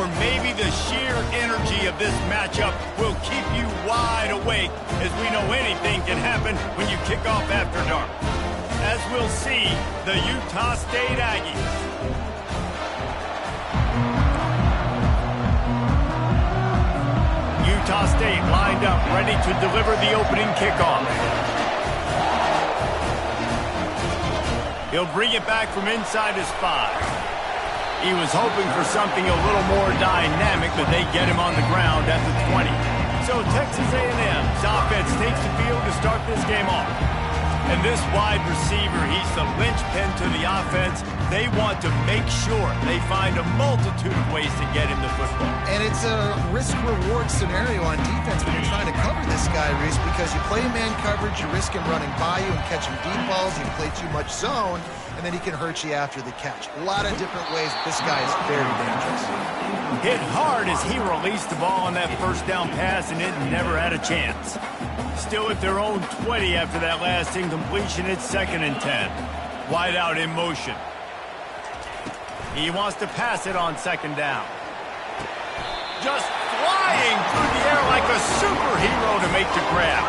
or maybe the sheer energy of this matchup will keep you wide awake, as we know anything can happen when you kick off after dark. As we'll see, the Utah State Aggies. Utah State lined up, ready to deliver the opening kickoff. He'll bring it back from inside his 5. He was hoping for something a little more dynamic, but they get him on the ground at the 20. So Texas A&M's offense takes the field to start this game off. And this wide receiver, he's the linchpin to the offense. They want to make sure they find a multitude of ways to get him the football. And it's a risk-reward scenario on defense when you're trying to cover this guy, Reese, because you play man coverage, you risk him running by you and catching deep balls. You play too much zone, and then he can hurt you after the catch. A lot of different ways. This guy is very dangerous. Hit hard as he released the ball on that first down pass, and it never had a chance. Still at their own 20 after that last incompletion. It's 2nd and 10. Wide out in motion. He wants to pass it on 2nd down. Just flying through the air like a superhero to make the grab.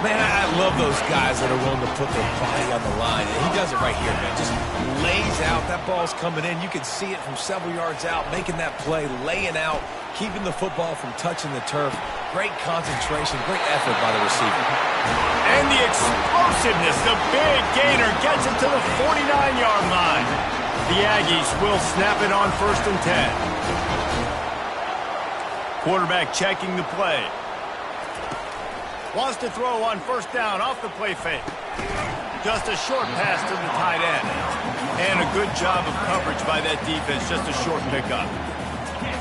Man, I love those guys that are willing to put their body on the line. And he does it right here, man. Just lays out. That ball's coming in. You can see it from several yards out, making that play, laying out, keeping the football from touching the turf. Great concentration, great effort by the receiver. And the explosiveness, the big gainer gets it to the 49-yard line. The Aggies will snap it on 1st and 10. Quarterback checking the play. Wants to throw on 1st down off the play fake. Just a short pass to the tight end. And a good job of coverage by that defense, just a short pickup.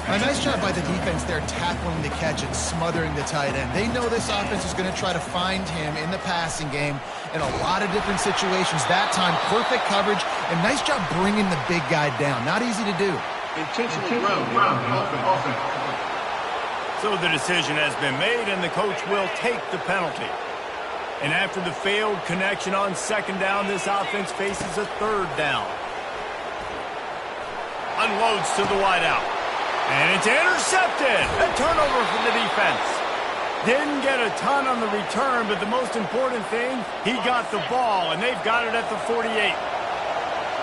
A nice job by the defense there tackling the catch and smothering the tight end. They know this offense is going to try to find him in the passing game in a lot of different situations. That time, perfect coverage, and nice job bringing the big guy down. Not easy to do. Intentional run, offense. So the decision has been made, and the coach will take the penalty. And after the failed connection on 2nd down, this offense faces a 3rd down. Unloads to the wideout. And it's intercepted. A turnover for the defense. Didn't get a ton on the return, but the most important thing, he got the ball, and they've got it at the 48.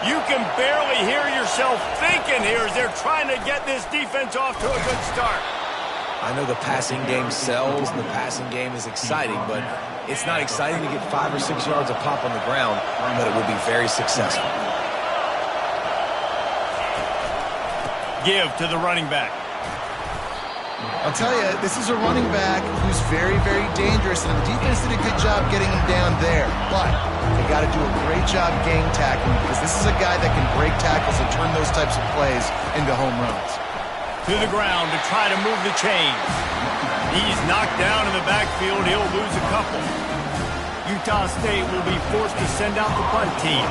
You can barely hear yourself thinking here as they're trying to get this defense off to a good start. I know the passing game sells and the passing game is exciting, but it's not exciting to get 5 or 6 yards of pop on the ground, but it will be very successful. Give to the running back. I'll tell you, this is a running back who's very, very dangerous, and the defense did a good job getting him down there. But they got to do a great job game tackling, because this is a guy that can break tackles and turn those types of plays into home runs. To the ground to try to move the chains. He's knocked down in the backfield. He'll lose a couple. Utah State will be forced to send out the punt team.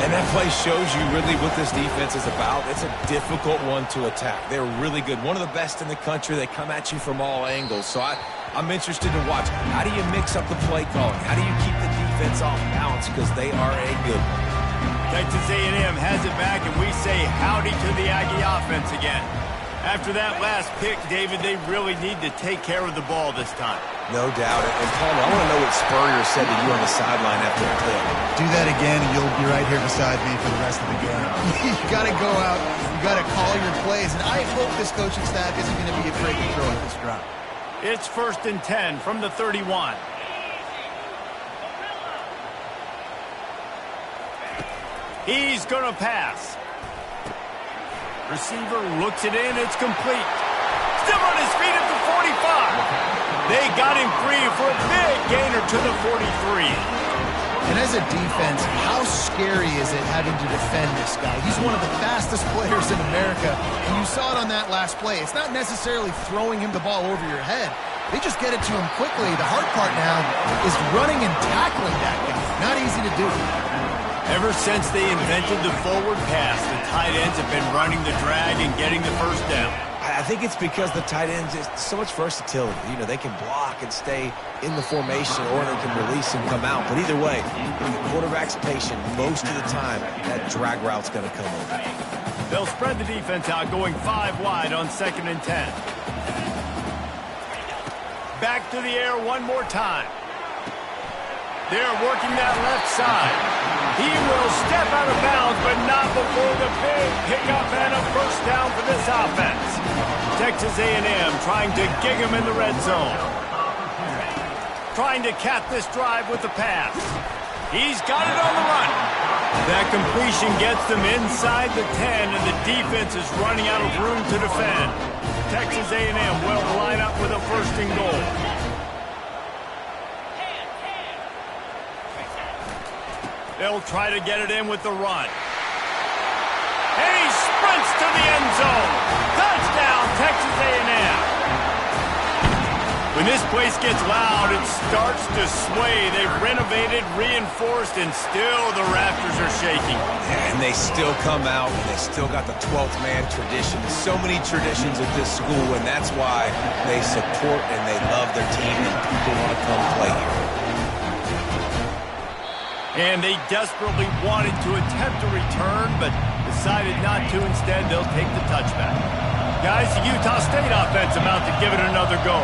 And that play shows you really what this defense is about. It's a difficult one to attack. They're really good. One of the best in the country. They come at you from all angles. So I'm interested to watch. How do you mix up the play calling? How do you keep the defense off balance? Because they are a good one. Texas A&M has it back, and we say howdy to the Aggie offense again. After that last pick, David, they really need to take care of the ball this time. No doubt. And, Paul, I want to know what Spurrier said to you on the sideline after the play. Do that again, and you'll be right here beside me for the rest of the game. You got to go out. You got to call your plays. And I hope this coaching staff isn't going to be afraid to throw at this drop. It's 1st and 10 from the 31. He's going to pass. Receiver looks it in. It's complete. Still on his feet at the 45. They got him free for a big gainer to the 43. And as a defense, how scary is it having to defend this guy? He's one of the fastest players in America, and you saw it on that last play. It's not necessarily throwing him the ball over your head. They just get it to him quickly. The hard part now is running and tackling that guy. Not easy to do. Ever since they invented the forward pass, the tight ends have been running the drag and getting the 1st down. I think it's because the tight ends is so much versatility. You know, they can block and stay in the formation, or they can release and come out. But either way, if the quarterback's patient, most of the time, that drag route's going to come over. They'll spread the defense out, going 5 wide on 2nd and 10. Back to the air one more time. They're working that left side. He will step out of bounds, but not before the big pickup and a first down for this offense. Texas A&M trying to gig him in the red zone. Trying to cap this drive with the pass. He's got it on the run. That completion gets them inside the 10, and the defense is running out of room to defend. Texas A&M will line up with a 1st and goal. They'll try to get it in with the run. And he sprints to the end zone. Touchdown, Texas A&M. When this place gets loud, it starts to sway. They've renovated, reinforced, and still the rafters are shaking. And they still come out, and they still got the 12th man tradition. So many traditions at this school, and that's why they support and they love their team, and people want to come play here. And they desperately wanted to attempt a return, but decided not to. Instead, they'll take the touchback. Guys, the Utah State offense about to give it another go.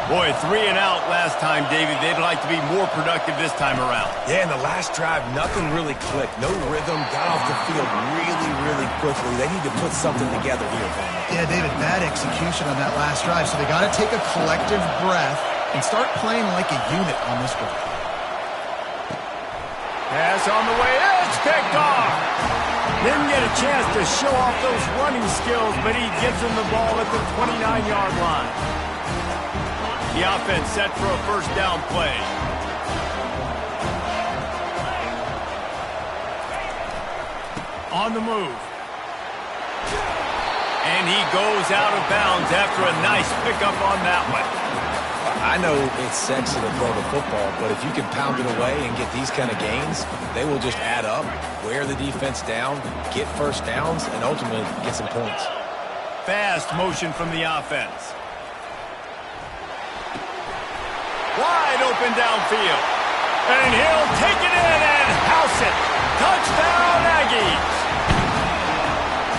Boy, 3 and out last time, David. They'd like to be more productive this time around. Yeah, in the last drive, nothing really clicked. No rhythm, got off the field really quickly. They need to put something together here, man. Yeah, David, bad execution on that last drive, so they got to take a collective breath and start playing like a unit on this drive. Pass on the way. It's picked off. Didn't get a chance to show off those running skills, but he gives him the ball at the 29-yard line. The offense set for a 1st down play. On the move. And he goes out of bounds after a nice pickup on that one. I know it's sexy to throw the football, but if you can pound it away and get these kind of gains, they will just add up, wear the defense down, get 1st downs, and ultimately get some points. Fast motion from the offense. Wide open downfield. And he'll take it in and house it. Touchdown, Aggies.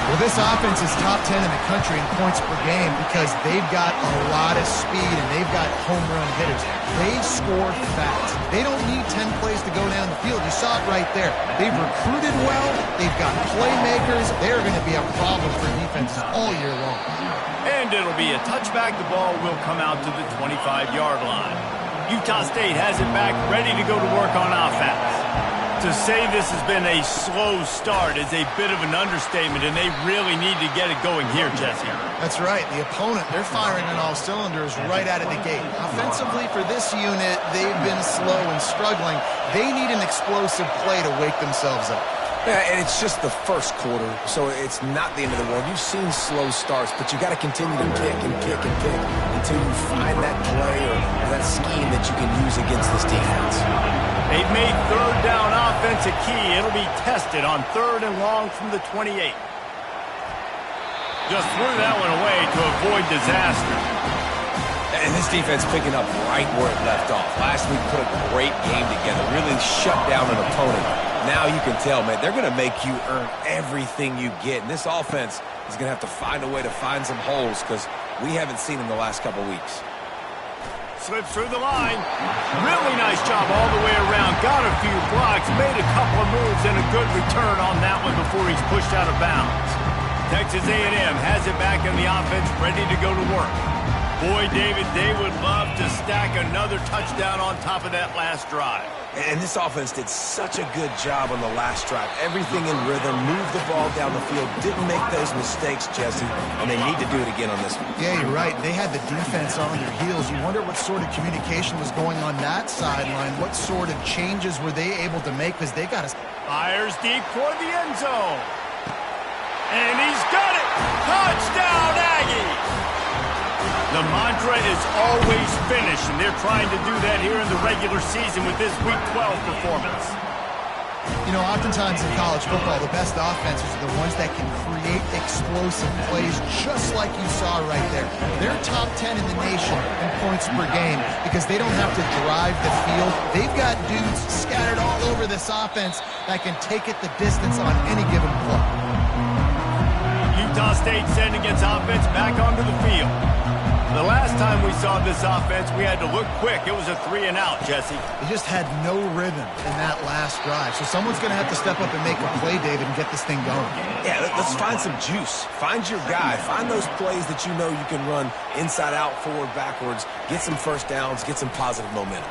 Well, this offense is top 10 in the country in points per game because they've got a lot of speed and they've got home run hitters. They score fast. They don't need 10 plays to go down the field. You saw it right there. They've recruited well. They've got playmakers. They're going to be a problem for defenses all year long. And it'll be a touchback. The ball will come out to the 25-yard line. Utah State has it back, ready to go to work on offense. To say this has been a slow start is a bit of an understatement, and they really need to get it going here, Jesse. That's right. The opponent, they're firing on all cylinders right out of the gate. Offensively, for this unit, they've been slow and struggling. They need an explosive play to wake themselves up. Yeah, and it's just the 1st quarter, so it's not the end of the world. You've seen slow starts, but you got to continue to pick and pick and pick until you find that play or that scheme that you can use against this defense. They've made 3rd down offense a key. It'll be tested on 3rd and long from the 28. Just threw that one away to avoid disaster. And this defense picking up right where it left off. Last week put a great game together, really shut down an opponent. Now you can tell, man, they're going to make you earn everything you get. And this offense is going to have to find a way to find some holes because we haven't seen them the last couple weeks. Slips through the line. Really nice job all the way around. Got a few blocks, made a couple of moves, and a good return on that one before he's pushed out of bounds. Texas A&M has it back in the offense, ready to go to work. Boy, David, they would love to stack another touchdown on top of that last drive. And this offense did such a good job on the last drive. Everything in rhythm, moved the ball down the field, didn't make those mistakes, Jesse, and they need to do it again on this one. Yeah, you're right. They had the defense on their heels. You wonder what sort of communication was going on that sideline. What sort of changes were they able to make because they got to... Fires deep toward the end zone. And he's got it! Touchdown, Aggies! The mantra is always finish, and they're trying to do that here in the regular season with this Week 12 performance. You know, oftentimes in college football, the best offenses are the ones that can create explosive plays just like you saw right there. They're top 10 in the nation in points per game because they don't have to drive the field. They've got dudes scattered all over this offense that can take it the distance on any given play. Utah State sending its offense back onto the field. The last time we saw this offense, we had to look quick. It was a 3-and-out, Jesse. They just had no rhythm in that last drive. So someone's going to have to step up and make a play, David, and get this thing going. Yeah, let's find some juice. Find your guy. Find those plays that you know you can run inside out, forward, backwards. Get some first downs. Get some positive momentum.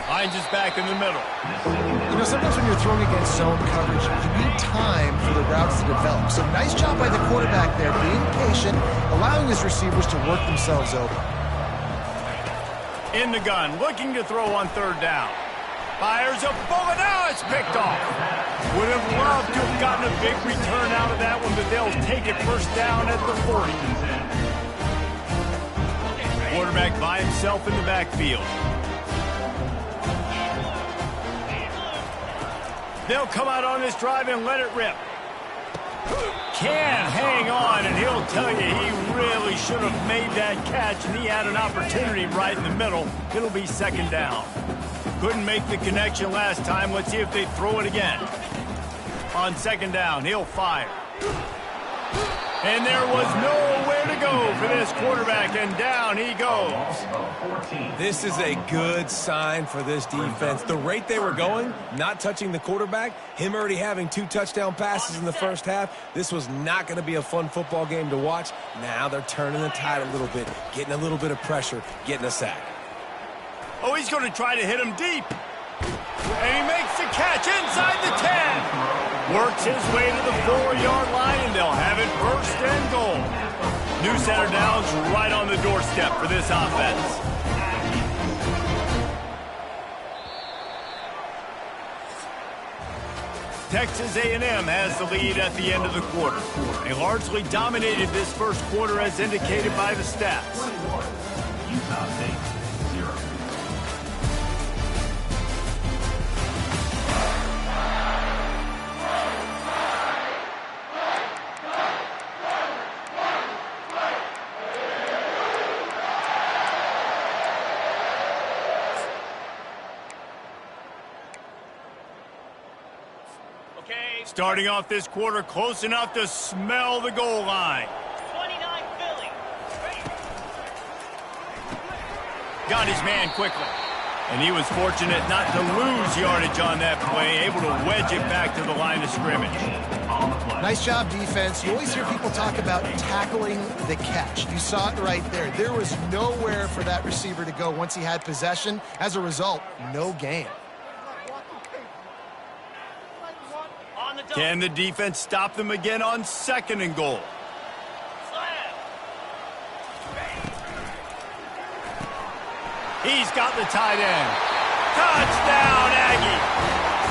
Hines is back in the middle. You know, sometimes when you're throwing against zone coverage, you need time for the routes to develop. So nice job by the quarterback there, being patient, allowing his receivers to work themselves open. In the gun, looking to throw on third down. Fires a bullet. Now it's picked off. Would have loved to have gotten a big return out of that one, but they'll take it first down at the 40. Quarterback by himself in the backfield. They'll come out on this drive and let it rip. Can't hang on, and he'll tell you he really should have made that catch, and he had an opportunity right in the middle. It'll be second down. Couldn't make the connection last time. Let's see if they throw it again. On second down, he'll fire. And there was nowhere to go for this quarterback, and down he goes. This is a good sign for this defense. The rate they were going, not touching the quarterback, him already having 2 touchdown passes in the first half, this was not going to be a fun football game to watch. Now they're turning the tide a little bit, getting a little bit of pressure, getting a sack. Oh, he's going to try to hit him deep. And he makes the catch inside the 10. Works his way to the 4-yard line, and they'll have it first and goal. New center downs right on the doorstep for this offense. Texas A&M has the lead at the end of the quarter. They largely dominated this first quarter as indicated by the stats. Utah State, 0. Starting off this quarter close enough to smell the goal line. 29 Philly. Got his man quickly. And he was fortunate not to lose yardage on that play, able to wedge it back to the line of scrimmage. Nice job, defense. You always hear people talk about tackling the catch. You saw it right there. There was nowhere for that receiver to go once he had possession. As a result, no gain. Can the defense stop them again on second and goal? He's got the tight end. Touchdown, Aggie.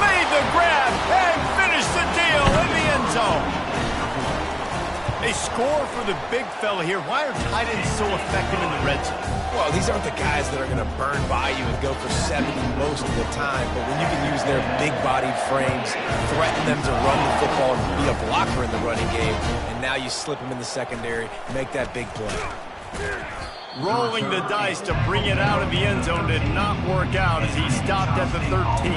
Made the grab and finished the deal in the end zone. They score for the big fella here. Why are tight ends so effective in the red zone? Well, these aren't the guys that are going to burn by you and go for 70 most of the time, but when you can use their big-bodied frames, threaten them to run the football and be a blocker in the running game, and now you slip them in the secondary, make that big play. Rolling the dice to bring it out of the end zone did not work out as he stopped at the 13.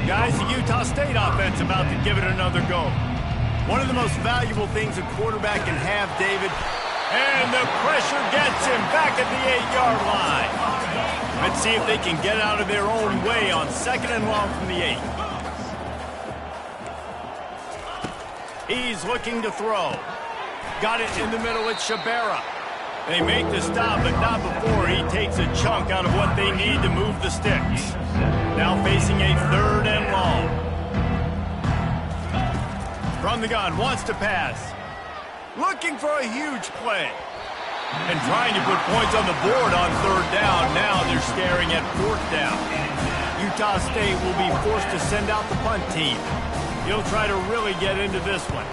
Guys, the Utah State offense about to give it another go. One of the most valuable things a quarterback can have, David. And the pressure gets him back at the 8-yard line. Let's see if they can get out of their own way on second and long from the 8. He's looking to throw. Got it in the middle. It's Shabera. They make the stop, but not before he takes a chunk out of what they need to move the sticks. Now facing a third and long. From the gun, wants to pass. Looking for a huge play. And trying to put points on the board on third down. Now they're staring at fourth down. Utah State will be forced to send out the punt team. He'll try to really get into this one.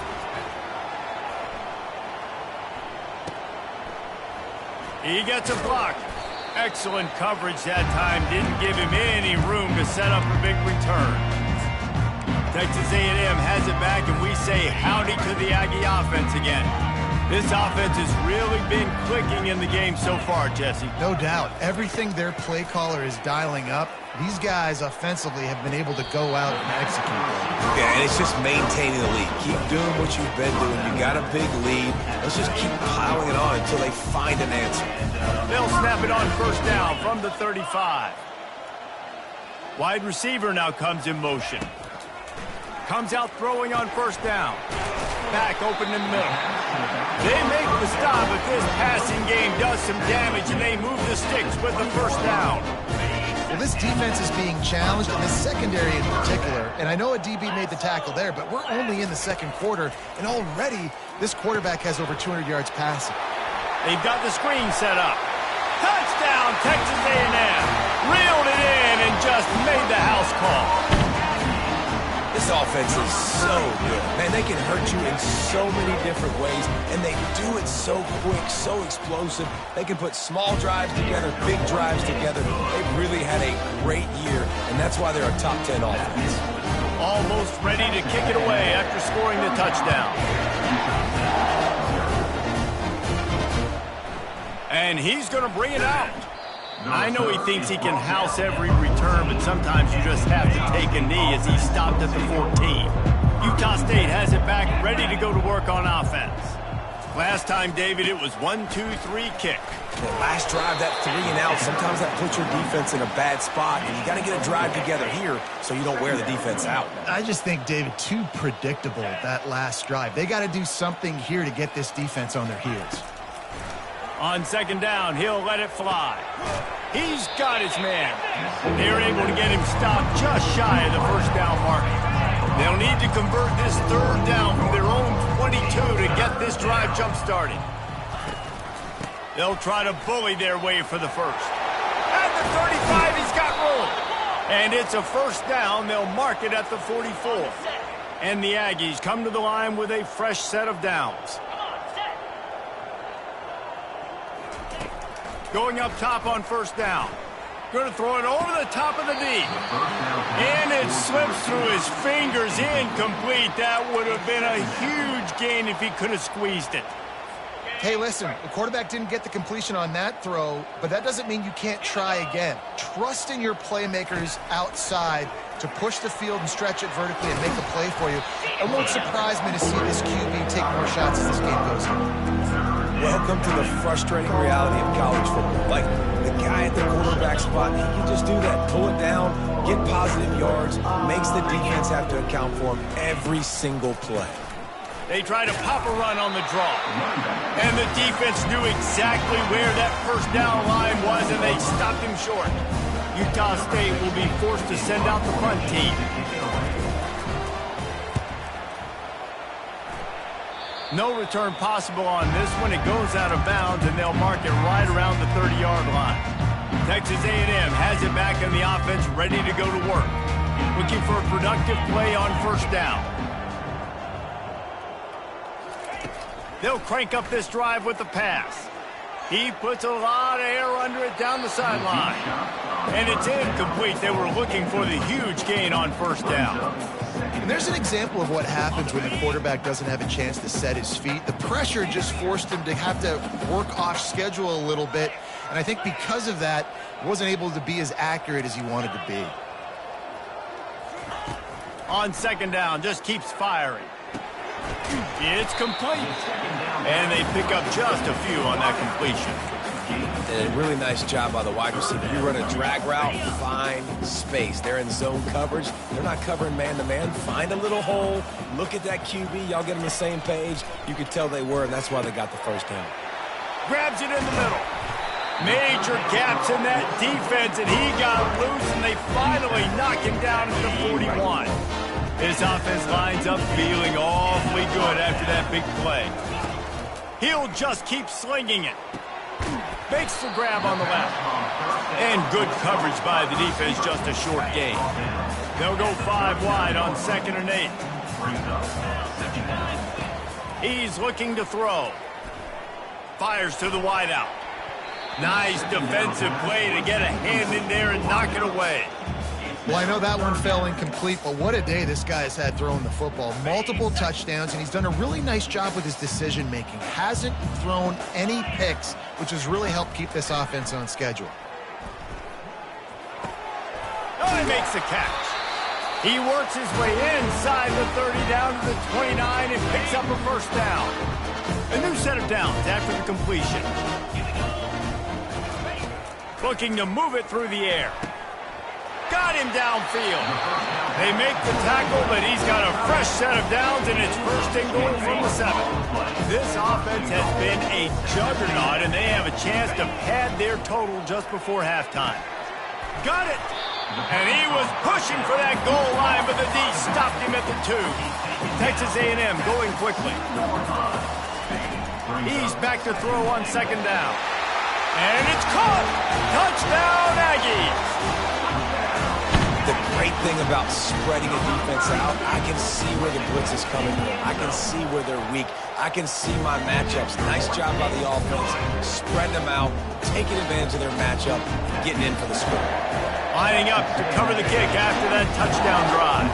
He gets a block. Excellent coverage that time. Didn't give him any room to set up a big return. Texas A&M has it back, and we say howdy to the Aggie offense again. This offense has really been clicking in the game so far, Jesse. No doubt. Everything their play caller is dialing up, these guys offensively have been able to go out and execute. Yeah, and it's just maintaining the lead. Keep doing what you've been doing. You got a big lead. Let's just keep piling it on until they find an answer. They'll snap it on first down from the 35. Wide receiver now comes in motion. Comes out throwing on first down. Back open in the middle. They make the stop, but this passing game does some damage, and they move the sticks with the first down. Well, this defense is being challenged, and this secondary in particular. And I know a DB made the tackle there, but we're only in the second quarter, and already this quarterback has over 200 yards passing. They've got the screen set up. Touchdown, Texas A&M. Reeled it in and just made the house call. This offense is so good. Man, they can hurt you in so many different ways, and they do it so quick, so explosive. They can put small drives together, big drives together. They've really had a great year, and that's why they're a top 10 offense. Almost ready to kick it away after scoring the touchdown. And he's going to bring it out. I know he thinks he can house every return, but sometimes you just have to take a knee as he stopped at the 14. Utah State has it back, ready to go to work on offense. Last time, David, it was 1-2-3 kick. The last drive, that 3 and out, sometimes that puts your defense in a bad spot, and you got to get a drive together here so you don't wear the defense out. I just think, David, too predictable, that last drive. They got to do something here to get this defense on their heels. On second down, he'll let it fly. He's got his man. They're able to get him stopped just shy of the first down mark. They'll need to convert this third down from their own 22 to get this drive jump-started. They'll try to bully their way for the first. At the 35, he's got room. And it's a first down. They'll mark it at the 44. And the Aggies come to the line with a fresh set of downs. Going up top on first down. Going to throw it over the top of the D. And it slips through his fingers, incomplete. That would have been a huge gain if he could have squeezed it. Hey, listen, the quarterback didn't get the completion on that throw, but that doesn't mean you can't try again. Trust in your playmakers outside to push the field and stretch it vertically and make a play for you. It won't surprise me to see this QB take more shots as this game goes on. Welcome to the frustrating reality of college football. Like, the guy at the quarterback spot, he can just do that. Pull it down, get positive yards, makes the defense have to account for him every single play. They try to pop a run on the draw. And the defense knew exactly where that first down line was, and they stopped him short. Utah State will be forced to send out the punt team. No return possible on this one. It goes out of bounds, and they'll mark it right around the 30-yard line. Texas A&M has it back in the offense, ready to go to work. Looking for a productive play on first down. They'll crank up this drive with the pass. He puts a lot of air under it down the sideline. And it's incomplete. They were looking for the huge gain on first down. And there's an example of what happens when the quarterback doesn't have a chance to set his feet. The pressure just forced him to have to work off schedule a little bit. And I think because of that, he wasn't able to be as accurate as he wanted to be. On second down, just keeps firing. It's complete. And they pick up just a few on that completion. And a really nice job by the wide receiver. You run a drag route, find space. They're in zone coverage. They're not covering man-to-man. Find a little hole. Look at that QB. Y'all get on the same page. You could tell they were, and that's why they got the first down. Grabs it in the middle. Major gaps in that defense, and he got loose, and they finally knock him down at the 41. His offense lines up feeling awfully good after that big play. He'll just keep slinging it. Makes the grab on the left. And good coverage by the defense, just a short gain. They'll go 5 wide on 2nd and 8. He's looking to throw. Fires to the wideout. Nice defensive play to get a hand in there and knock it away. Well, I know that one fell incomplete, but what a day this guy has had throwing the football. Multiple touchdowns, and he's done a really nice job with his decision-making. Hasn't thrown any picks, which has really helped keep this offense on schedule. Oh, he makes the catch. He works his way inside the 30 down to the 29 and picks up a first down. A new set of downs after the completion. Looking to move it through the air. Got him downfield. They make the tackle, but he's got a fresh set of downs, and it's first and goal from the 7. This offense has been a juggernaut, and they have a chance to pad their total just before halftime. Got it! And he was pushing for that goal line, but the D stopped him at the 2. Texas A&M going quickly. He's back to throw on second down. And it's caught! Touchdown, Aggies! The great thing about spreading a defense out, I can see where the blitz is coming from. I can see where they're weak. I can see my matchups. Nice job by the offense, spreading them out, taking advantage of their matchup, and getting in for the score. Lining up to cover the kick after that touchdown drive.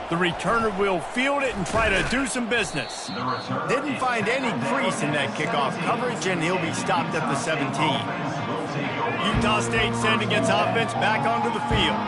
The returner will field it and try to do some business. Didn't find any crease in that kickoff coverage, and he'll be stopped at the 17. Utah State sending its offense back onto the field.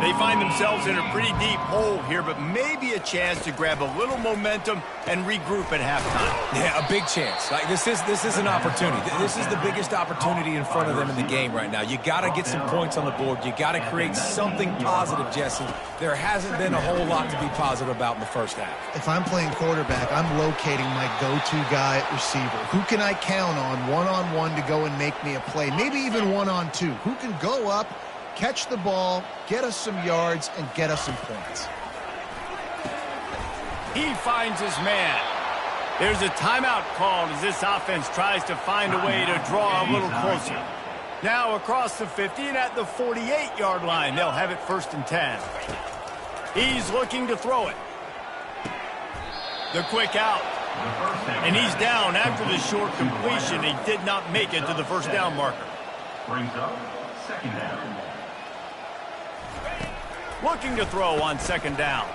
They find themselves in a pretty deep hole here, but maybe a chance to grab a little momentum and regroup at halftime. Yeah, a big chance. Like this is an opportunity. This is the biggest opportunity in front of them in the game right now. You got to get some points on the board. You got to create something positive, Jesse. There hasn't been a whole lot to be positive about in the first half. If I'm playing quarterback, I'm locating my go-to guy at receiver. Who can I count on one-on-one to go and make me a play? Maybe even one-on-two. Who can go up, catch the ball, get us some yards, and get us some points? He finds his man. There's a timeout called as this offense tries to find a way to draw a little closer. Now across the 50 and at the 48-yard line, they'll have it first and 10. He's looking to throw it. The quick out. And he's down after the short completion. He did not make it to the first down marker. Brings up second down. Looking to throw on second down.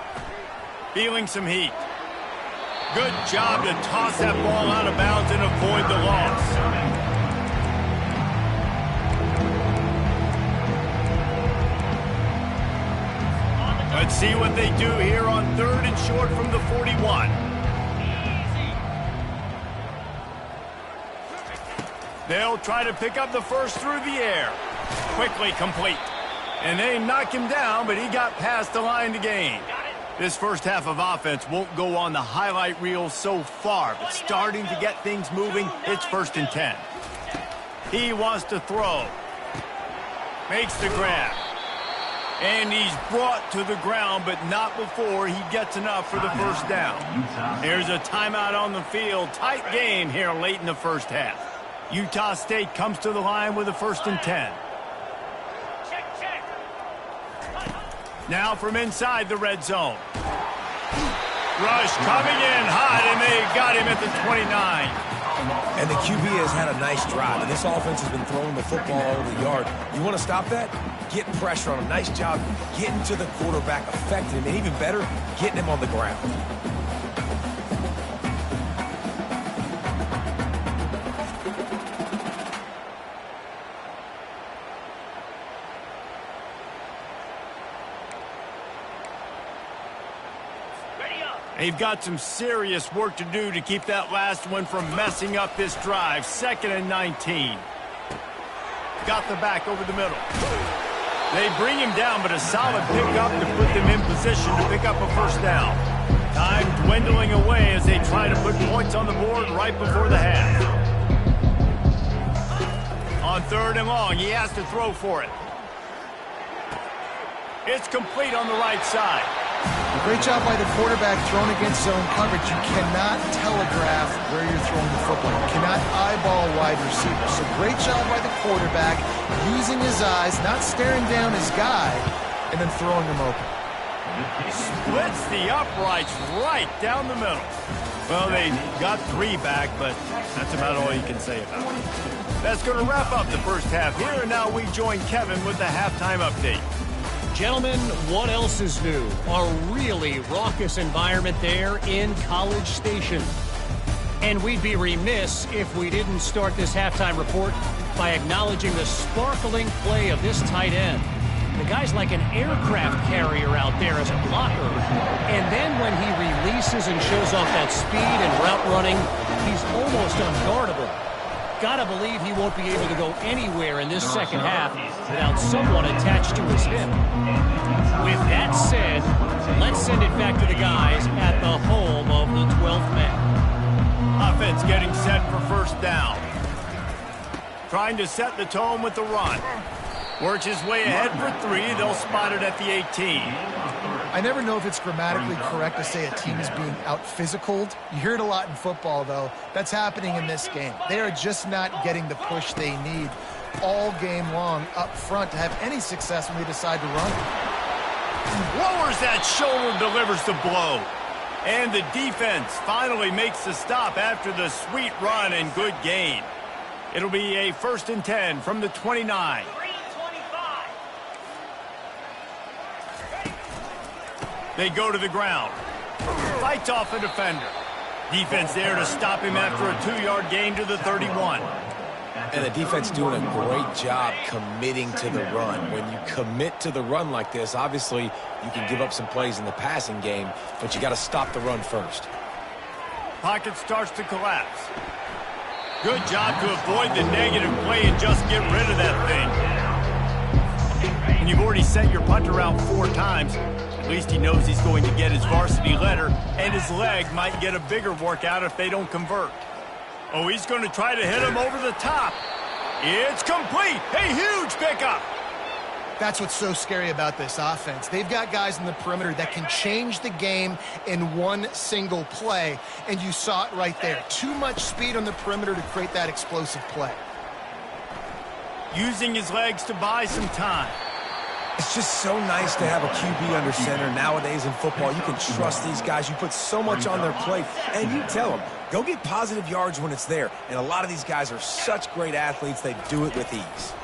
Feeling some heat. Good job to toss that ball out of bounds and avoid the loss. Let's see what they do here on third and short from the 41. They'll try to pick up the first through the air. Quickly complete. And they knock him down, but he got past the line to gain. This first half of offense won't go on the highlight reel so far, but starting to get things moving, it's first and 10. He wants to throw. Makes the grab. And he's brought to the ground, but not before he gets enough for the first down. There's a timeout on the field. Tight game here late in the first half. Utah State comes to the line with a first and 10. Now from inside the red zone. Rush coming in hot, and they got him at the 29. And the QB has had a nice drive, and this offense has been throwing the football over the yard. You want to stop that? Get pressure on him. Nice job getting to the quarterback, affecting him, and even better, getting him on the ground. They've got some serious work to do to keep that last one from messing up this drive. Second and 19. Got the back over the middle. They bring him down, but a solid pickup to put them in position to pick up a first down. Time dwindling away as they try to put points on the board right before the half. On third and long, he has to throw for it. It's complete on the right side. Great job by the quarterback thrown against zone coverage. You cannot telegraph where you're throwing the football. You cannot eyeball wide receiver. So great job by the quarterback using his eyes, not staring down his guy, and then throwing him open. Splits the uprights right down the middle. Well, they got 3 back, but that's about all you can say about it. That's going to wrap up the first half here, and now we join Kevin with the halftime update. Gentlemen, what else is new? A really raucous environment there in College Station. And we'd be remiss if we didn't start this halftime report by acknowledging the sparkling play of this tight end. The guy's like an aircraft carrier out there as a blocker. And then when he releases and shows off that speed and route running, he's almost unguardable. Gotta believe he won't be able to go anywhere in this second half without someone attached to his hip. With that said, let's send it back to the guys at the home of the 12th man. Offense getting set for first down. Trying to set the tone with the run. Works his way ahead for 3. They'll spot it at the 18. I never know if it's grammatically correct to say a team is being out-physicaled. You hear it a lot in football, though. That's happening in this game. They are just not getting the push they need all game long up front to have any success when they decide to run. Lowers that shoulder, delivers the blow. And the defense finally makes the stop after the sweet run and good gain. It'll be a 1st and 10 from the 29. They go to the ground. Fights off a defender. Defense there to stop him after a 2-yard gain to the 31. And the defense doing a great job committing to the run. When you commit to the run like this, obviously you can give up some plays in the passing game, but you got to stop the run first. Pocket starts to collapse. Good job to avoid the negative play and just get rid of that thing. And you've already sent your punter out 4 times. At least he knows he's going to get his varsity letter, and his leg might get a bigger workout if they don't convert. Oh, he's going to try to hit him over the top. It's complete. A huge pickup. That's what's so scary about this offense. They've got guys in the perimeter that can change the game in one single play, and you saw it right there. Too much speed on the perimeter to create that explosive play. Using his legs to buy some time. It's just so nice to have a QB under center nowadays in football. You can trust these guys. You put so much on their plate, and you tell them, go get positive yards when it's there. And a lot of these guys are such great athletes, they do it with ease.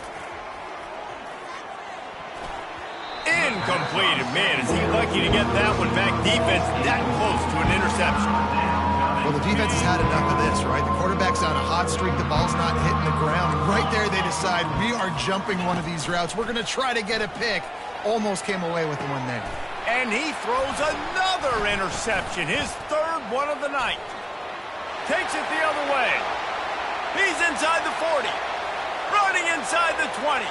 Incomplete. Man, is he lucky to get that one back. Defense that close to an interception. Well, the defense has had enough of this, right? The quarterback's on a hot streak. The ball's not hitting the ground. Right there, they decide, we are jumping one of these routes. We're going to try to get a pick. Almost came away with the one there. And he throws another interception, his 3rd one of the night. Takes it the other way. He's inside the 40. Running inside the 20.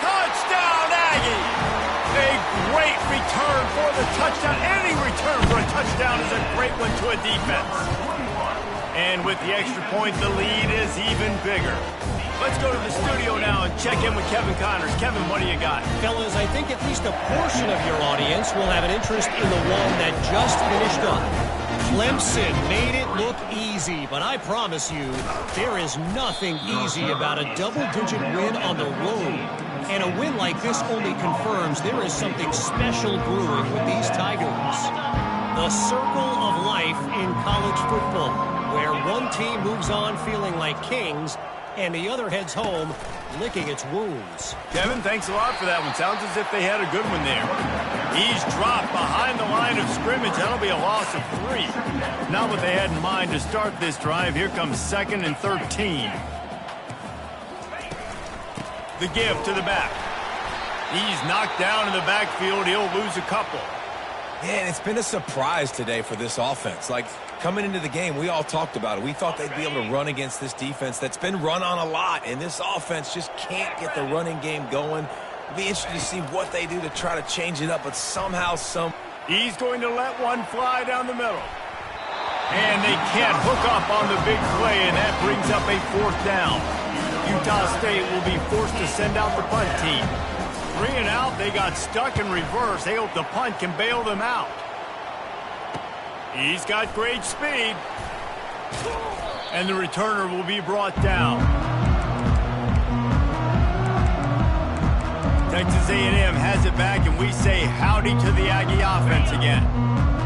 Touchdown, Aggie! A great return for the touchdown. Any return for a touchdown is a great one to a defense. And with the extra point, the lead is even bigger. Let's go to the studio now and check in with Kevin Connors. Kevin, what do you got? Fellas, I think at least a portion of your audience will have an interest in the one that just finished up. Clemson made it look easy, but I promise you, there is nothing easy about a double-digit win on the road. And a win like this only confirms there is something special brewing with these Tigers. The circle of life in college football, where one team moves on feeling like kings, and the other heads home licking its wounds. Kevin, thanks a lot for that one. Sounds as if they had a good one there. He's dropped behind the line of scrimmage. That'll be a loss of 3. Not what they had in mind to start this drive. Here comes 2nd and 13. The give to the back. He's knocked down in the backfield. He'll lose a couple. Man, it's been a surprise today for this offense. Like, coming into the game, we all talked about it. We thought they'd be able to run against this defense that's been run on a lot, and this offense just can't get the running game going. It'll be interesting to see what they do to try to change it up, but somehow, He's going to let one fly down the middle. And they can't hook up on the big play, and that brings up a 4th down. Utah State will be forced to send out the punt team. 3 and out, they got stuck in reverse. They hope the punt can bail them out. He's got great speed. And the returner will be brought down. Texas A&M has it back, and we say howdy to the Aggie offense again.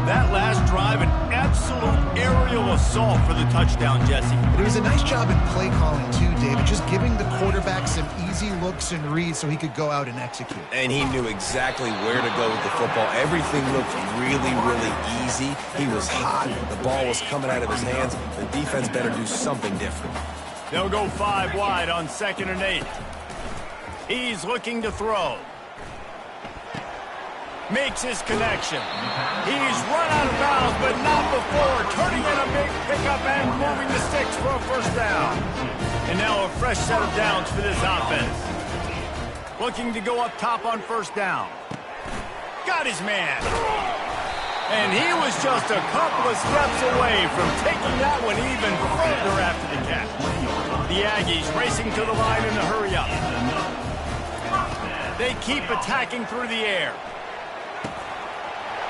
That last drive, an absolute aerial assault for the touchdown, Jesse. But it was a nice job in play calling, too, David, just giving the quarterback some easy looks and reads so he could go out and execute. And he knew exactly where to go with the football. Everything looked really, really easy. He was hot. The ball was coming out of his hands. The defense better do something different. They'll go 5 wide on 2nd and 8. He's looking to throw. Makes his connection. He's run out of bounds, but not before. Turning in a big pickup and moving the sticks for a first down. And now a fresh set of downs for this offense. Looking to go up top on first down. Got his man. And he was just a couple of steps away from taking that one even further after the catch. The Aggies racing to the line in the hurry up. They keep attacking through the air.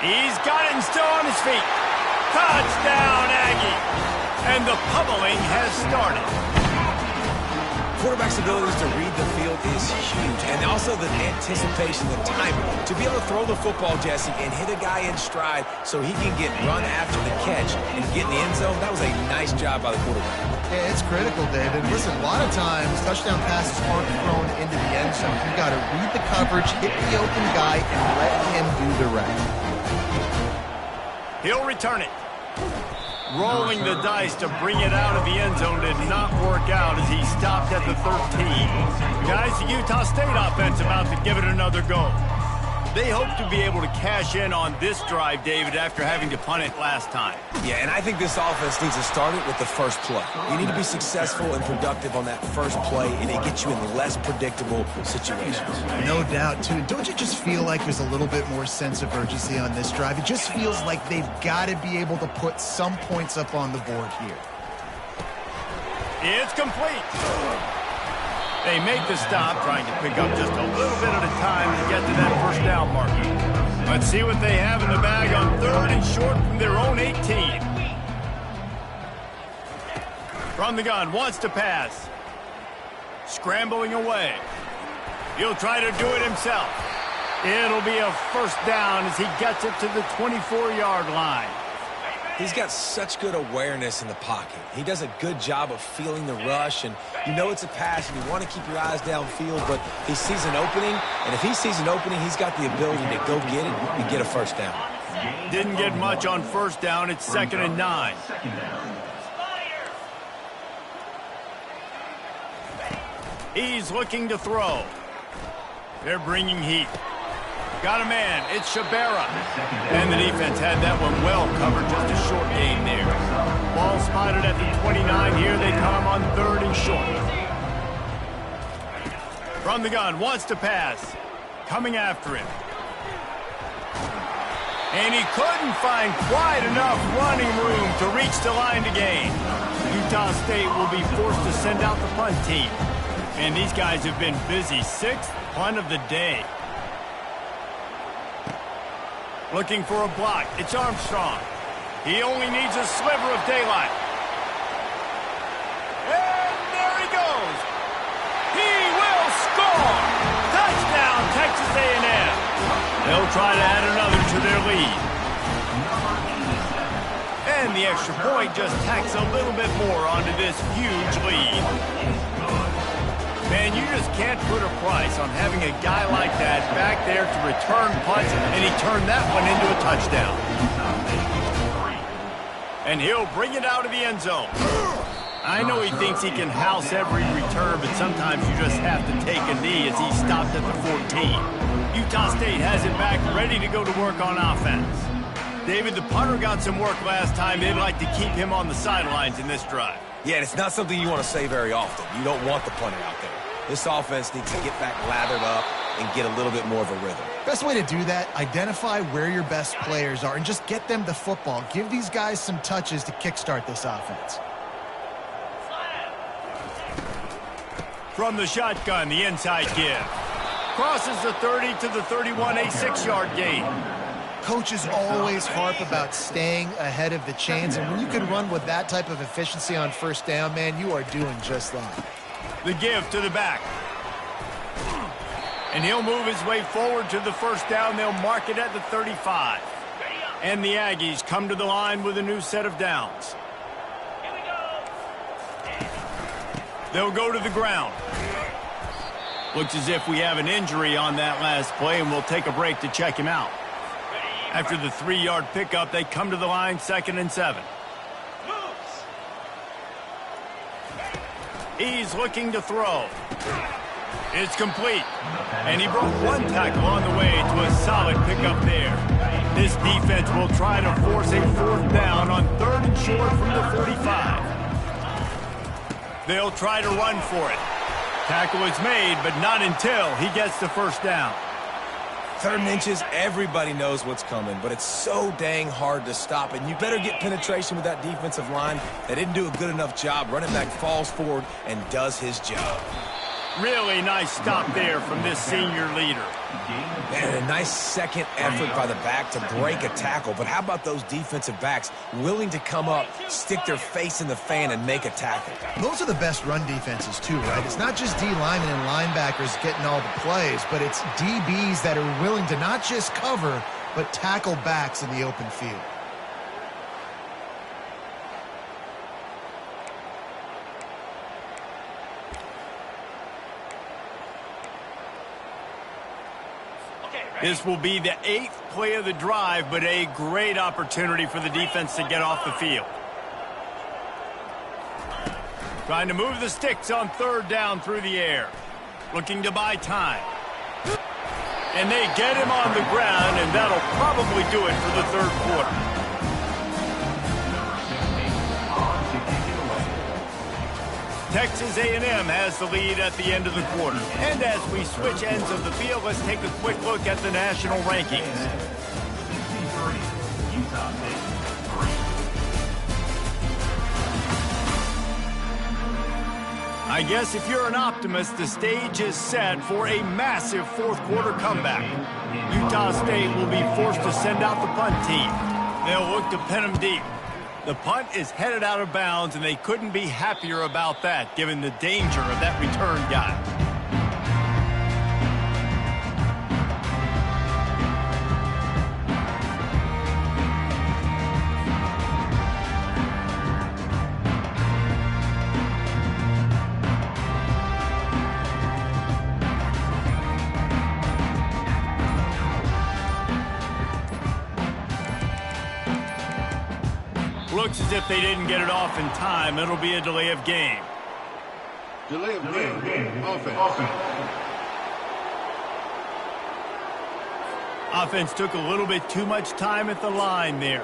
He's got it and still on his feet. Touchdown, Aggie. And the pummeling has started. Quarterback's abilities to read the field is huge. And also the anticipation, the timing. To be able to throw the football, Jesse, and hit a guy in stride so he can get run after the catch and get in the end zone, that was a nice job by the quarterback. Yeah, it's critical, David. Listen, a lot of times touchdown passes aren't thrown into the end zone. You've got to read the coverage, hit the open guy, and let him do the rest. He'll return it. Rolling the dice to bring it out of the end zone did not work out as he stopped at the 13. Guys, the Utah State offense about to give it another go. They hope to be able to cash in on this drive, David, after having to punt it last time. Yeah, and I think this offense needs to start it with the first play. You need to be successful and productive on that first play, and it gets you in less predictable situations. No doubt, too. Don't you just feel like there's a little bit more sense of urgency on this drive? It just feels like they've got to be able to put some points up on the board here. It's complete. They make the stop, trying to pick up just a little bit at a time to get to that first down marker. Let's see what they have in the bag on 3rd and short from their own 18. From the gun, wants to pass. Scrambling away. He'll try to do it himself. It'll be a first down as he gets it to the 24-yard line. He's got such good awareness in the pocket. He does a good job of feeling the rush, and you know it's a pass, and you want to keep your eyes downfield, but he sees an opening, and if he sees an opening, he's got the ability to go get it and get a first down. Didn't get much on first down. It's 2nd and 9. He's looking to throw. They're bringing heat. Got a man. It's Shabera. And the defense had that one well covered. Just a short gain there. Ball spotted at the 29. Here they come on 3rd and short. From the gun. Wants to pass. Coming after him. And he couldn't find quite enough running room to reach the line to gain. Utah State will be forced to send out the punt team. And these guys have been busy. 6th punt of the day. Looking for a block. It's Armstrong. He only needs a sliver of daylight. And there he goes. He will score. Touchdown, Texas A&M. They'll try to add another to their lead. And the extra point just tacks a little bit more onto this huge lead. Man, you just can't put a price on having a guy like that back there to return punts, and he turned that one into a touchdown. And he'll bring it out of the end zone. I know he thinks he can house every return, but sometimes you just have to take a knee as he stopped at the 14. Utah State has it back, ready to go to work on offense. David, the punter got some work last time. They'd like to keep him on the sidelines in this drive. Yeah, and it's not something you want to say very often. You don't want the punter out there. This offense needs to get back lathered up and get a little bit more of a rhythm. Best way to do that, identify where your best players are and just get them the football. Give these guys some touches to kickstart this offense. From the shotgun, the inside give. Crosses the 30 to the 31, a 6-yard gain. Coaches always harp about staying ahead of the chains, and when you can run with that type of efficiency on first down, man, you are doing just that. The give to the back. And he'll move his way forward to the first down. They'll mark it at the 35. And the Aggies come to the line with a new set of downs. They'll go to the ground. Looks as if we have an injury on that last play, and we'll take a break to check him out. After the 3-yard pickup, they come to the line, 2nd and 7. He's looking to throw. It's complete. And he broke one tackle on the way to a solid pickup there. This defense will try to force a 4th down on 3rd and short from the 45. They'll try to run for it. Tackle is made, but not until he gets the first down. 3rd and inches, everybody knows what's coming, but it's so dang hard to stop, and you better get penetration with that defensive line. They didn't do a good enough job. Running back falls forward and does his job. Really nice stop there from this senior leader. And a nice second effort by the back to break a tackle. But how about those defensive backs willing to come up, stick their face in the fan, and make a tackle? Those are the best run defenses too, right? It's not just D linemen and linebackers getting all the plays, but it's DBs that are willing to not just cover, but tackle backs in the open field. This will be the 8th play of the drive, but a great opportunity for the defense to get off the field. Trying to move the sticks on 3rd down through the air. Looking to buy time. And they get him on the ground, and that'll probably do it for the 3rd quarter. Texas A&M has the lead at the end of the quarter. And as we switch ends of the field, let's take a quick look at the national rankings. I guess if you're an optimist, the stage is set for a massive 4th quarter comeback. Utah State will be forced to send out the punt team. They'll look to pin them deep. The punt is headed out of bounds, and they couldn't be happier about that, given the danger of that return guy. Looks as if they didn't get it off in time. It'll be a delay of game. Delay of game. Offense. Offense took a little bit too much time at the line there.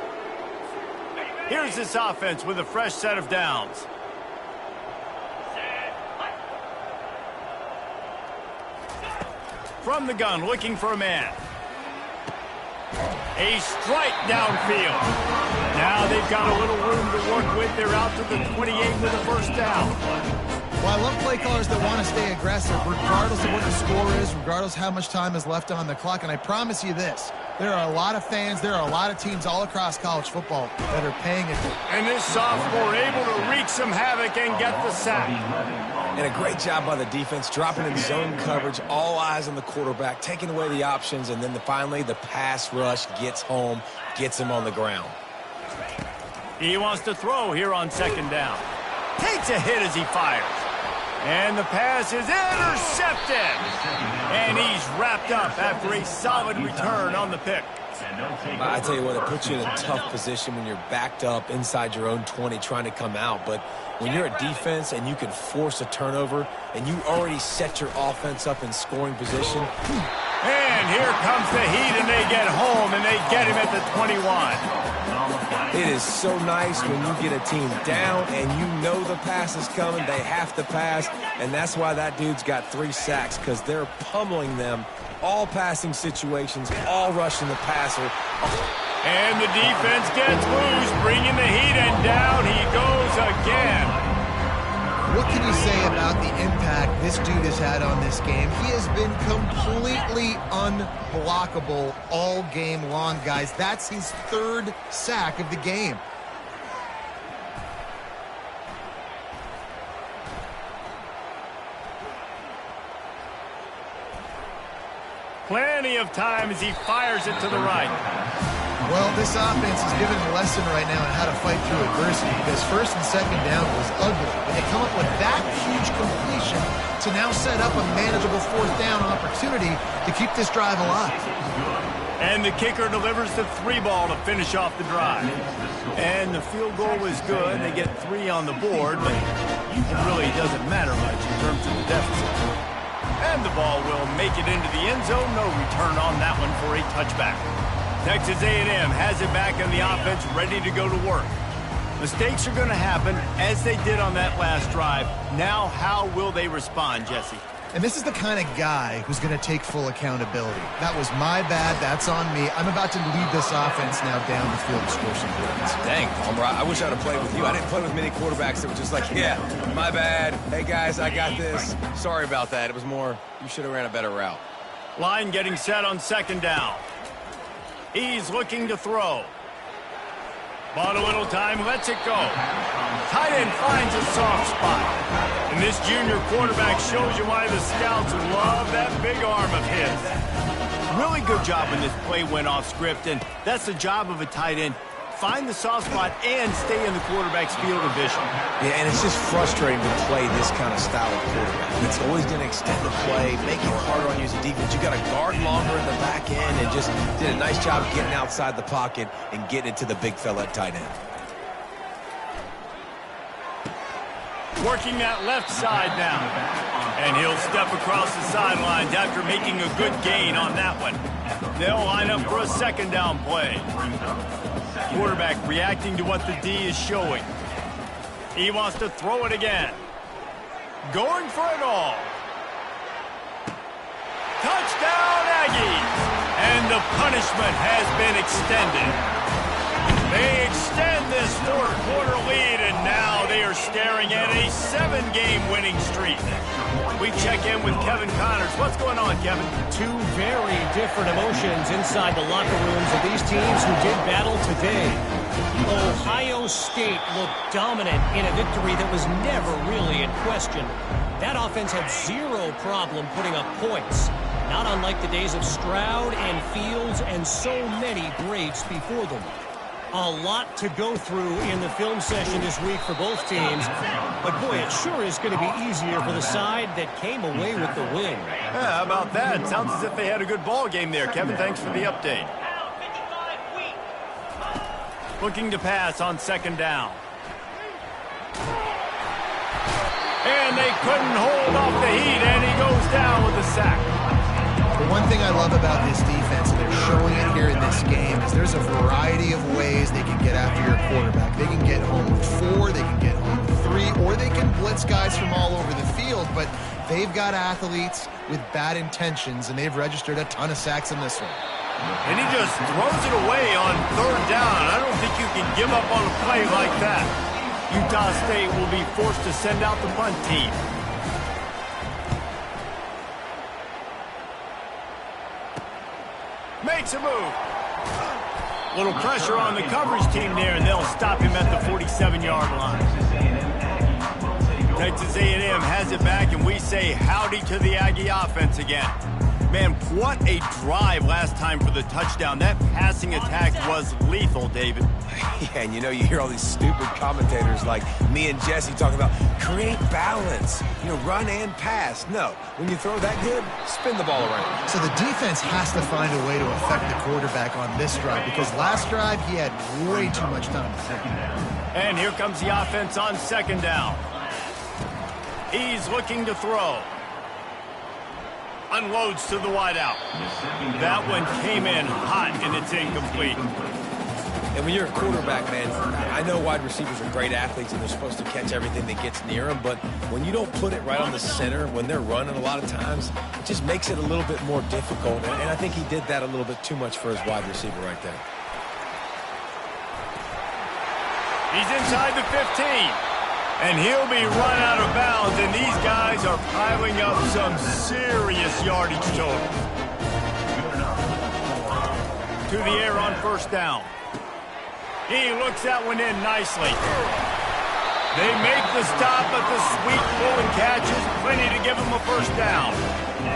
Here's this offense with a fresh set of downs. From the gun, looking for a man. A strike downfield. Now they've got a little room to work with. They're out to the 28 with a first down. Well, I love play callers that want to stay aggressive, regardless of what the score is, regardless of how much time is left on the clock. And I promise you this, there are a lot of fans, there are a lot of teams all across college football that are paying attention. And this sophomore able to wreak some havoc and get the sack. And a great job by the defense, dropping in zone coverage, all eyes on the quarterback, taking away the options, and then finally the pass rush gets home, gets him on the ground. He wants to throw here on 2nd down. Takes a hit as he fires. And the pass is intercepted. And he's wrapped up after a solid return on the pick. I tell you what, it puts you in a tough position when you're backed up inside your own 20 trying to come out. But when you're a defense and you can force a turnover and you already set your offense up in scoring position. And here comes the heat, and they get home, and they get him at the 21. It is so nice when you get a team down and you know the pass is coming. They have to pass, and that's why that dude's got 3 sacks, because they're pummeling them. All passing situations, all rushing the passer. And the defense gets loose, bringing the heat, and down he goes again. What can you say about the impact this dude has had on this game? He has been completely unblockable all game long, guys. That's his 3rd sack of the game. Plenty of time as he fires it to the right. Well, this offense is giving a lesson right now on how to fight through adversity because first and second down was ugly. But they come up with that huge completion to now set up a manageable fourth down opportunity to keep this drive alive. And the kicker delivers the 3-ball to finish off the drive. And the field goal was good. They get 3 on the board, but it really doesn't matter much in terms of the deficit. And the ball will make it into the end zone. No return on that one for a touchback. Texas A&M has it back in the offense, ready to go to work. Mistakes are going to happen, as they did on that last drive. Now, how will they respond, Jesse? And this is the kind of guy who's going to take full accountability. That was my bad. That's on me. I'm about to lead this offense now down the field to score some points. Dang, Palmer, I wish I would have played with you. I didn't play with many quarterbacks that were just like, yeah, my bad. Hey, guys, I got this. Sorry about that. It was more, you should have ran a better route. Line getting set on second down. He's looking to throw. Bought a little time, lets it go. Tight end finds a soft spot. And this junior quarterback shows you why the scouts love that big arm of his. Really good job when this play went off script, and that's the job of a tight end. Find the soft spot and stay in the quarterback's field of vision. Yeah, and it's just frustrating to play this kind of style of quarterback. It's always going to extend the play, make it harder on you as a defense. You got to guard longer in the back end, and just did a nice job getting outside the pocket and getting into the big fella at tight end. Working that left side now. And he'll step across the sidelines after making a good gain on that one. They'll line up for a second down play. Quarterback reacting to what the D is showing. He wants to throw it again. Going for it all. Touchdown, Aggies! And the punishment has been extended. They extend this fourth-quarter lead, and now they are staring at a 7-game winning streak. We check in with Kevin Connors. What's going on, Kevin? Two very different emotions inside the locker rooms of these teams who did battle today. Ohio State looked dominant in a victory that was never really in question. That offense had zero problem putting up points, not unlike the days of Stroud and Fields and so many greats before them. A lot to go through in the film session this week for both teams. But, boy, it sure is going to be easier for the side that came away with the win. Yeah, how about that? Sounds as if they had a good ball game there. Kevin, thanks for the update. Looking to pass on second down. And they couldn't hold off the heat, and he goes down with a sack. The one thing I love about this defense, and they're showing it here in this game, is there's a variety of ways they can get after your quarterback. They can get home with 4, they can get home with 3, or they can blitz guys from all over the field, but they've got athletes with bad intentions, and they've registered a ton of sacks in this one. And he just throws it away on third down. I don't think you can give up on a play like that. Utah State will be forced to send out the punt team. Makes a move. Little pressure on the coverage team there, and they'll stop him at the 47-yard line. Texas A&M has it back, and we say howdy to the Aggie offense again. Man, what a drive last time for the touchdown. That passing attack was lethal, David. Yeah, and you hear all these stupid commentators like me and Jesse talking about create balance, run and pass. No, when you throw that good, spin the ball around. So the defense has to find a way to affect the quarterback on this drive because last drive he had way too much time to think. And here comes the offense on second down. He's looking to throw. Unloads to the wideout. That one came in hot, and it's incomplete. And when you're a quarterback, man, I know wide receivers are great athletes, and they're supposed to catch everything that gets near them, but when you don't put it right on the center, when they're running a lot of times, it just makes it a little bit more difficult, and I think he did that a little bit too much for his wide receiver right there. He's inside the 15. And he'll be run out of bounds, and these guys are piling up some serious yardage total. To the air on first down. He looks that one in nicely. They make the stop, but the sweet pulling catch is plenty to give them a first down.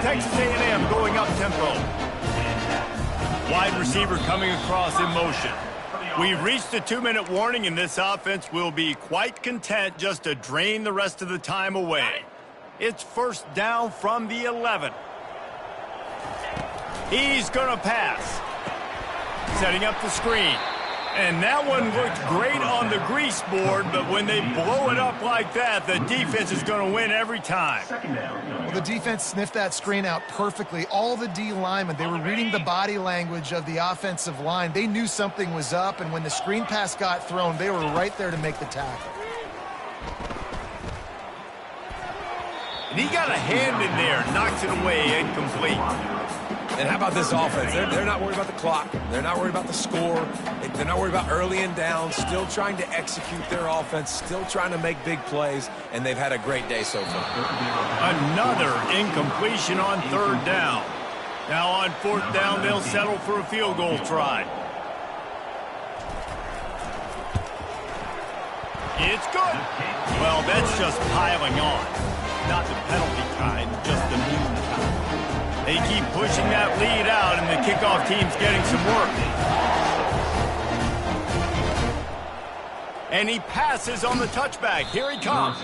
Texas A&M going up tempo. Wide receiver coming across in motion. We've reached the 2-minute warning, and this offense will be quite content just to drain the rest of the time away. It's first down from the 11. He's going to pass. Setting up the screen. And that one looked great on the grease board, but when they blow it up like that, the defense is going to win every time. Well, the defense sniffed that screen out perfectly. All the D linemen, they were reading the body language of the offensive line. They knew something was up, and when the screen pass got thrown, they were right there to make the tackle. And he got a hand in there, knocks it away, incomplete. And how about this offense? They're not worried about the clock. They're not worried about the score. They're not worried about early and down. Still trying to execute their offense. Still trying to make big plays. And they've had a great day so far. Another incompletion on third down. Now on fourth down, they'll settle for a field goal try. It's good. Well, that's just piling on. Not the penalty kind, just the mean kind. They keep pushing that lead out, and the kickoff team's getting some work. And he passes on the touchback. Here he comes.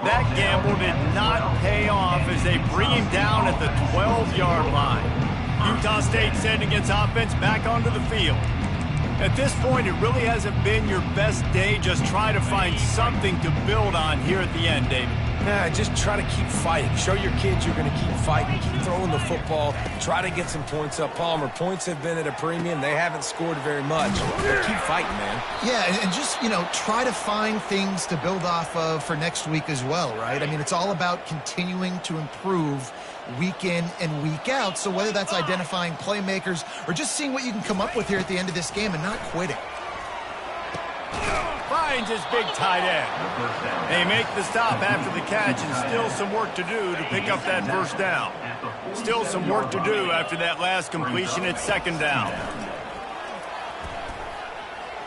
That gamble did not pay off as they bring him down at the 12-yard line. Utah State sending its offense back onto the field. At this point, it really hasn't been your best day. Just try to find something to build on here at the end, David. Nah, just try to keep fighting. Show your kids you're going to keep fighting. Keep throwing the football. Try to get some points up. Palmer, points have been at a premium. They haven't scored very much. But keep fighting, man. Yeah, and just, try to find things to build off of for next week as well, right? I mean, it's all about continuing to improve week in and week out. So whether that's identifying playmakers or just seeing what you can come up with here at the end of this game and not quitting. Finds his big tight end. They make the stop after the catch, and still some work to do to pick up that first down. Still some work to do after that last completion at second down.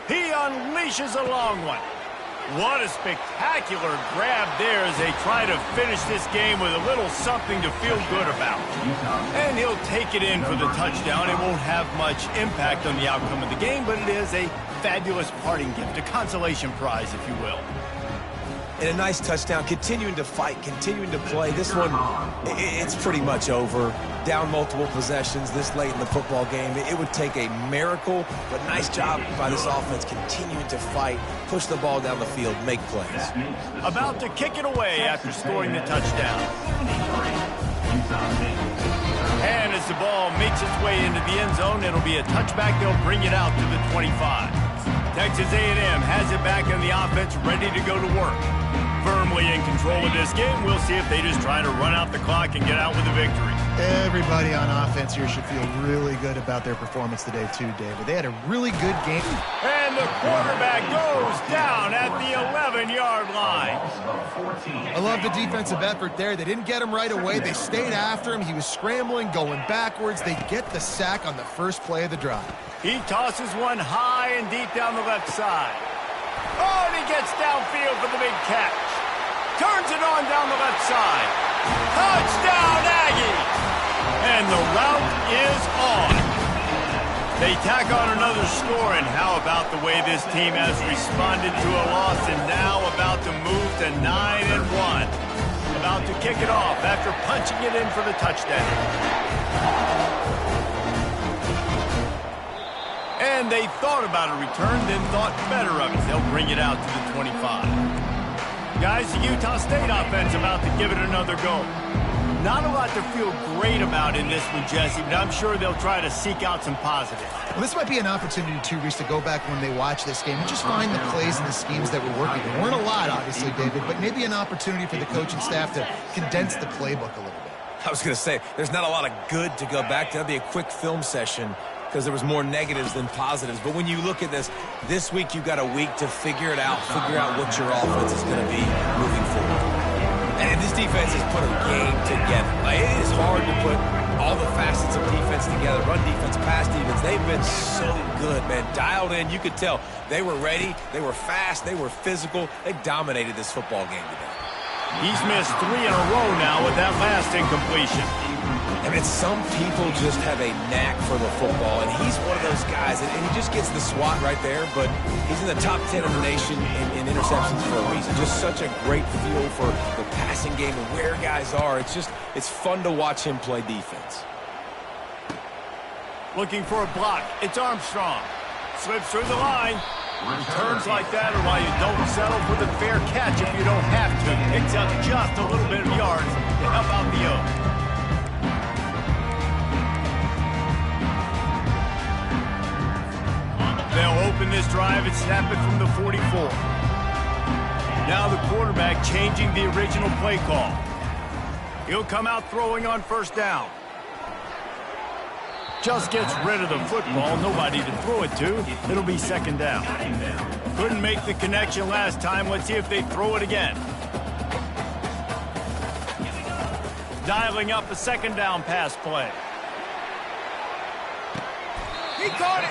He unleashes a long one. What a spectacular grab there as they try to finish this game with a little something to feel good about. And he'll take it in for the touchdown. It won't have much impact on the outcome of the game, but it is a fabulous parting gift, a consolation prize, if you will. And a nice touchdown, continuing to fight, continuing to play. This one, it's pretty much over. Down multiple possessions this late in the football game. It would take a miracle, but nice job by this offense continuing to fight, push the ball down the field, make plays. About to kick it away after scoring the touchdown. And as the ball makes its way into the end zone, it'll be a touchback. They'll bring it out to the 25. Texas A&M has it back in the offense, ready to go to work. Firmly in control of this game. We'll see if they just try to run out the clock and get out with a victory. Everybody on offense here should feel really good about their performance today too, David. They had a really good game. And the quarterback goes down at the 11-yard line. I love the defensive effort there. They didn't get him right away. They stayed after him. He was scrambling, going backwards. They get the sack on the first play of the drive. He tosses one high and deep down the left side. Oh, and he gets downfield for the big catch. Turns it on down the left side. Touchdown, Aggies! And the route is on. They tack on another score, and how about the way this team has responded to a loss and now about to move to 9-1. About to kick it off after punching it in for the touchdown. And they thought about a return, then thought better of it. They'll bring it out to the 25. Guys, the Utah State offense about to give it another go. Not a lot to feel great about in this one, Jesse, but I'm sure they'll try to seek out some positives. Well, this might be an opportunity, too, Reese, to go back when they watch this game and just find the plays and the schemes that were working. There weren't a lot, obviously, David, but maybe an opportunity for the coaching staff to condense the playbook a little bit. I was going to say, there's not a lot of good to go back to. That'd be a quick film session because there was more negatives than positives. But when you look at this week you've got a week to figure it out, figure out what your offense is going to be moving forward. And this defense has put a game together. Like, it is hard to put all the facets of defense together, run defense, pass defense. They've been so good, man. Dialed in. You could tell they were ready. They were fast. They were physical. They dominated this football game today. He's missed 3 in a row now with that last incompletion. I mean, some people just have a knack for the football, and he's one of those guys, and he just gets the swat right there, but he's in the top 10 in the nation in interceptions for a reason. Just such a great feel for the passing game and where guys are. It's fun to watch him play defense. Looking for a block. It's Armstrong. Slips through the line. Turns like that are why you don't settle for the fair catch if you don't have to. Picks up just a little bit of yards to help out the O. They'll open this drive and snap it from the 44. Now the quarterback changing the original play call. He'll come out throwing on first down. Just gets rid of the football. Nobody to throw it to. It'll be second down. Couldn't make the connection last time. Let's see if they throw it again. Dialing up a second down pass play. He caught it.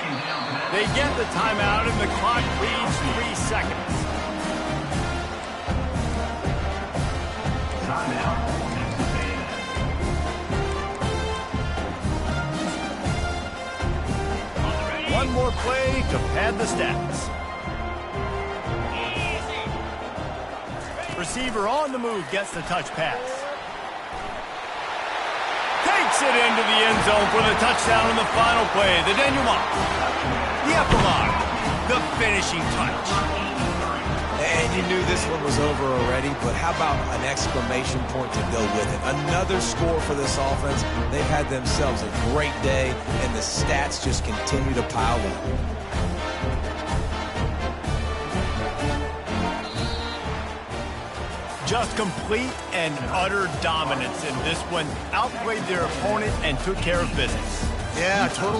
They get the timeout, and the clock reads 3 seconds. One more play to pad the stats. Receiver on the move gets the touch pass. Takes it into the end zone for the touchdown in the final play. The denouement. The epilogue. The finishing touch. And you knew this one was over already, but how about an exclamation point to go with it? Another score for this offense. They've had themselves a great day, and the stats just continue to pile up. Just complete and utter dominance in this one. Outplayed their opponent and took care of business. Yeah, total